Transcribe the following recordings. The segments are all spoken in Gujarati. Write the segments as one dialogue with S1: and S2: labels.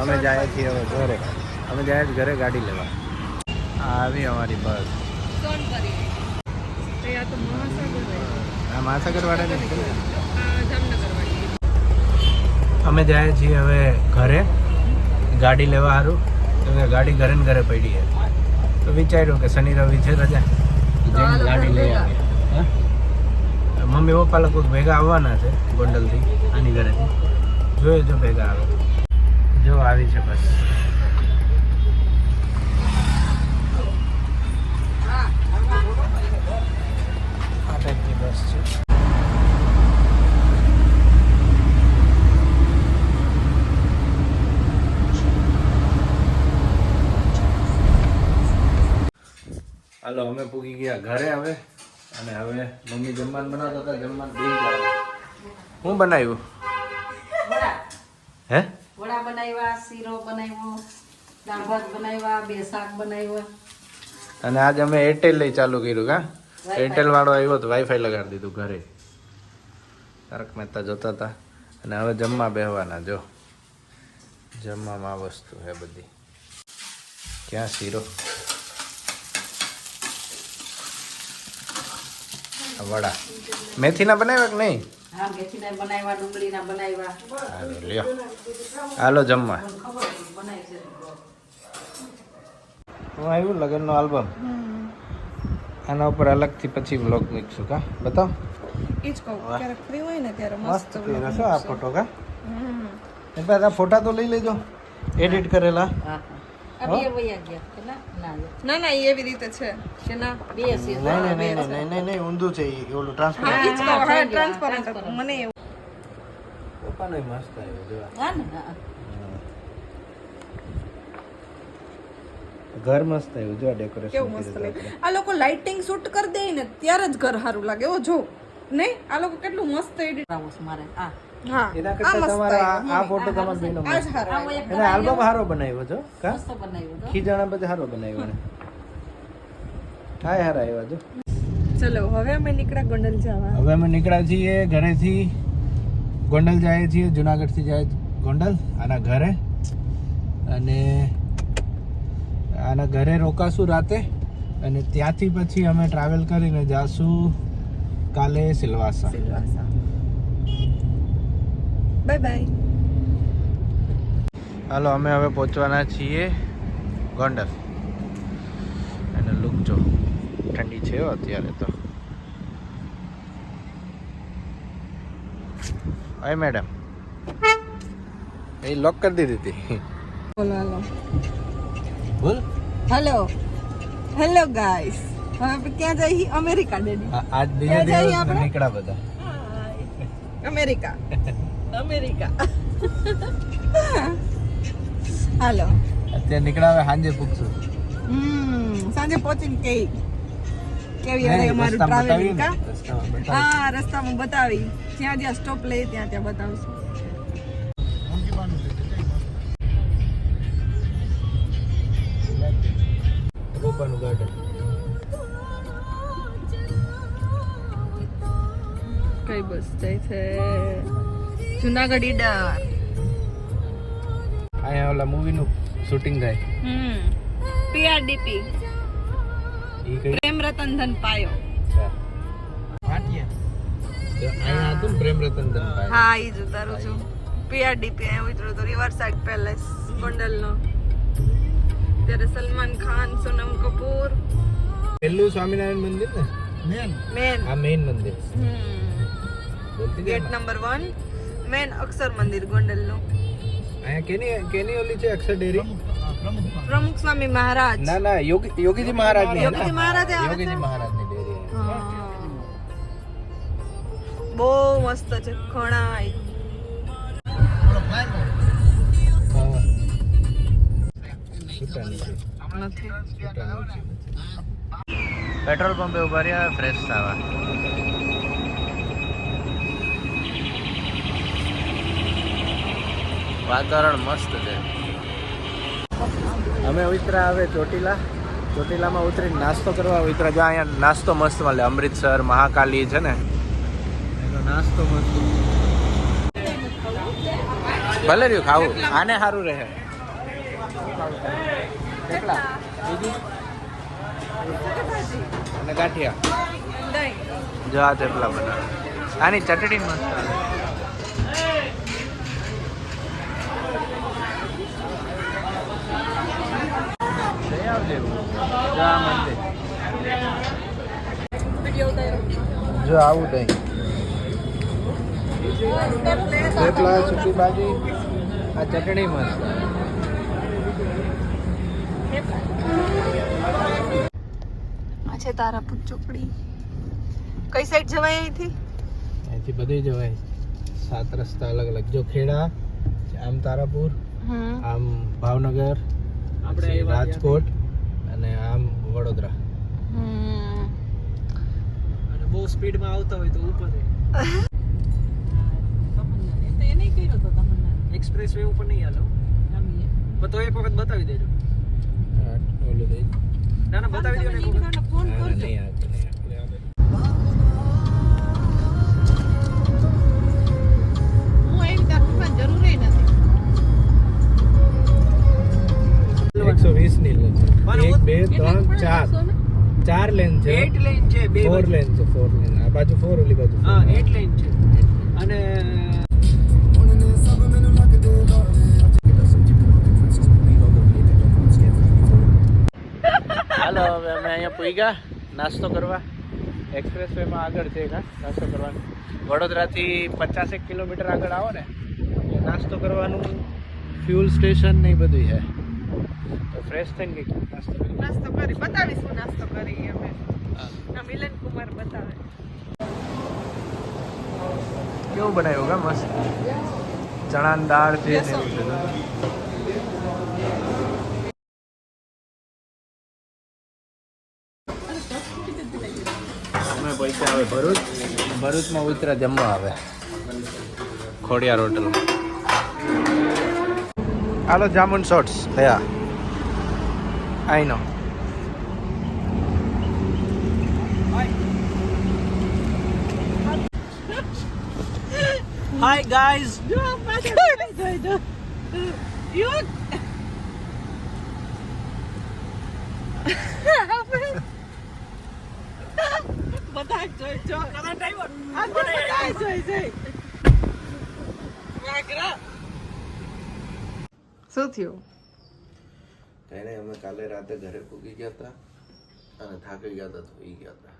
S1: અમે જાય છીએ હવે ઘરે. અમે જાય ઘરે ગાડી લેવા. આવી અમારી બસ. મહાસાગર વાળા અમે જાય છીએ હવે ઘરે ગાડી લેવા સારું. ગાડી ઘરે ને ઘરે પડી છે તો વિચાર્યું કે શનિ રવિ છે રજા જઈને ગાડી લઈ આવીએ. મમ્મી પપ્પા લોકો ભેગા આવવાના છે ગોંડલથી આની ઘરેથી. જોઈએ જો ભેગા આવે. જો આવી છે બસ. આ ટાઈપની બસ છે. હાલો અમે પૂગી ગયા ઘરે હવે. અને હવે મમ્મી જમવાનું બનાવતા હતા. જમવાનું બી શું બનાવ્યું? હે
S2: વડા બનાવ્યા, શીરો બનાવ્યો, દાળ ભાત બનાવ્યા, 2 શાક બનાવ્યા.
S1: અને આજ અમે એરટેલ લઈ ચાલુ કર્યું. કા એરટેલ વાળો આવ્યો તો વાઈફાઈ લગાડી દીધું ઘરે. તારક મહેતા જોતા હતા. અને હવે જમવા બેહવાના. જો જમવામાં આ વસ્તુ હે બધી. ક્યાં શીરો, વડા મેથીના બનાવ્યા કે નહીં?
S2: હા, મેથીના બનાવ્યા, ડુંગળીના બનાવ્યા.
S1: હાલો લ્યો, હાલો જમવા. હું આવ્યું લગ્નનો આલ્બમ. આના ઉપર અલગથી પછી વ્લોગ મૂકશું. કા બતાવ.
S3: ઈ જ કહું, ક્યારેક ફ્રી હોય ને ત્યારે
S1: મસ્ત કર્યો છે આ ફોટો. કા એ બધા ફોટા તો લઈ લેજો એડિટ કરેલા.
S2: હા, આ બે વયા ગયા કે ના?
S3: ના ના, ઈ એવી રીતે છે કે ના
S2: બે છે.
S1: નહીં ઊંધું છે ઈ ઓલું ટ્રાન્સફર.
S3: હા, ઈ જ કહું, હા ટ્રાન્સપરન્ટ હતું. મને એવું
S1: પપ્પાનો મસ્ત આવ્યો જો.
S2: હા ને, હા.
S1: ઘર મસ્ત આવ્યું જો. ડેકોરેશન
S3: કેવું મસ્ત લાગે. આ લોકો લાઇટિંગ શૂટ કરી દે ને ત્યારે જ ઘર સારું લાગે. ઓ જો નહીં, આ લોકો કેટલું મસ્ત એડિટ.
S2: મારે આ
S3: હા,
S1: એના કરતા તમારો આ ફોટો તમારો બેનો
S3: આ જ સારો
S2: આ એક
S1: એને આલ્બમ સારો બનાવ્યો છો. કા
S2: મસ્ત બનાવ્યું તો.
S1: ખીજાણા બધે સારો બનાવ્યો ને. હાય હારા આવ્યા જો.
S3: ચલો હવે અમે નીકળ્યા ગોંડલ જવા.
S1: હવે અમે નીકળ્યા છીએ ઘરેથી. ગોંડલ જાય છીએ. જુનાગઢથી જાય ગોંડલ આના ઘરે. અને આના ઘરે રોકાશું રાતે. અને ત્યાંથી પછી અમે ટ્રાવેલ કરીને જાશું કાલે સિલવાસા.
S3: Bye bye.
S1: હાલો અમે હવે પહોંચવાના છીએ ગોંડલ. અને લુક જો ઠંડી છે અત્યારે તો. હાય મેડમ. એ લોક કરી દીધી હતી.
S3: બોલો હાલો.
S1: બોલ.
S3: Hello hello guys. હવે આપણે ક્યાં જઈએ? America daddy.
S1: આજ બીજા દિવસ નીકળ્યા બધા.
S3: America America. હાલો
S1: અત્યારે નીકળ્યા. હવે સાંજે પૂછશું.
S3: સાંજે પહોંચીને કેવી અરે અમારું ટ્રાવેલિંગ. કા હા, રસ્તામાં બતાવી. જ્યાં જ્યાં સ્ટોપ લઈએ ત્યાં ત્યાં બતાવશું.
S1: રોપાનું ગાર્ડન.
S3: કઈ બસ જાય છે? જુનાગઢ ઈડર.
S1: અહીંયા ઓલા મૂવીનું શૂટિંગ થાય.
S3: પીઆરડીપી
S1: ઈ કઈ
S3: પ્રેમ રતન ધન પાયો.
S1: અહીંયા હતું ને પ્રેમ રતન ધન પાયો.
S3: હા, ઈ જ ઉતારું છું. પીઆરડીપી અહીંયા ઉતરો તો રિવર સાઇડ પેલેસ ગોંડલનો. ત્યારે સલમાન ખાન, સોનમ કપૂર.
S1: પેલું સ્વામિનારાયણ મંદિર ને
S3: મેન
S1: આ મેઇન મંદિર.
S3: ગેટ નંબર 1 મેન અક્ષર મંદિર ગોંડલનું.
S1: અહીંયા કેની ઓલી છે અક્ષર ડેરી?
S3: પ્રમુખ સ્વામી મહારાજ.
S1: ના યોગીજી મહારાજ ની.
S3: યોગીજી મહારાજ આવે છે?
S1: યોગીજી મહારાજ ની ડેરી.
S3: બહુ મસ્ત છે. ખણાય નથી.
S1: પેટ્રોલ પંપે ઉભા રહ્યા ફ્રેશ થવા. વાતાવરણ મસ્ત છે. અમે ઉતરા હવે ચોટીલામાં ઉતરીને નાસ્તો કરવા ઉતરા. જો અહીંયા નાસ્તો મસ્ત મળે. અમૃતસર મહાકાલી છે ને એનો નાસ્તો મસ્ત. ભલે રહ્યું ખાવું. આને સારું રહે. કેટલા બીજી અને ગાંઠિયા
S3: દહીં.
S1: જો આ થેપલા બનાવે આની ચટણી મસ્ત આવે લઈ આવજે જો આ મંદિર
S3: વિડીયો ઉતાર્યો.
S1: જો આવું દહીં થેપલા સૂકી ભાજી આ ચટણી મસ્ત
S3: આ છે તારાપુર ચોકડી. કઈ સાઈડ જવાય અહીંથી?
S1: અહીંથી બધી જવાય 7 રસ્તા અલગ અલગ જો ખેડા આમ તારાપુર આમ ભાવનગર આપણે રાજકોટ અને આમ વડોદરા અને બહુ સ્પીડમાં આવતા હોય તો ઉપર એક્સપ્રેસ વે ઉપર નહીં હાલો તો એક વખત બતાવી દેજો ઓલું દઈ ના ના બતાવી દો ને એક વખત ફોન કરજો નહીં આવતો નહીં
S3: હું એવી તાકીમાં જરૂરી નથી.
S1: 120 ની લેન છે 1 2 3 4 લેન છે
S4: 8 લેન છે
S1: 4 લેન છે 4 લેન આ બાજુ 4 ઓલી બાજુ
S4: હા 8 લેન છે અને
S1: હાલો હવે અમે અહીંયા પૂગ્યા નાસ્તો કરવા એક્સપ્રેસ વેમાં આગળ છે નાસ્તો કરવાનું વડોદરાથી 50 કિલોમીટર આગળ આવો ને એટલે નાસ્તો કરવાનું ફ્યુલ સ્ટેશન ને એ બધું છે તો ફ્રેશ થઈને કંઈક નાસ્તો કરી
S3: નાસ્તો કરી બતાવીશું. નાસ્તો કરી અમે આ મિલન કુમાર બતાવે.
S1: કેવું બનાવ્યું કા મસ્ત ચણાની દાળ છે ને એવું બધું અમે પૈસા આવે ભરૂચમાં ઉતરા જમવા આવે ખોડિયાર હોટલમાં હાલો જામુન શોર્ટ્સ થયા આઈ નો
S4: હાય ગાઈઝ
S3: બધા જોઈ જો કરા ડ્રાઈવર આ બધા જોઈ વાગરા. શું થયું?
S1: કઈ નહીં અમે કાલે રાતે ઘરે પૂગી ગયા હતા અને થાકી ગયા હતા ધોઈ ગયા હતા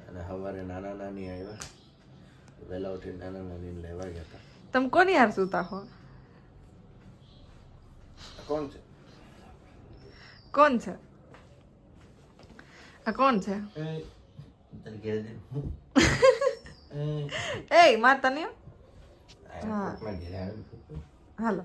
S1: અને સવારે નાના નાની આવ્યા વહેલા ઉઠીને નાના નાનીને લેવા ગયા હતા
S3: તમે કોની યાર સુતા હો?
S1: આ કોણ છે
S3: કોણ છે આ કોણ છે?
S1: તને ઘેર જઈને
S3: એ માર તને
S1: કોકના ઘેરે આવીને
S3: હાલો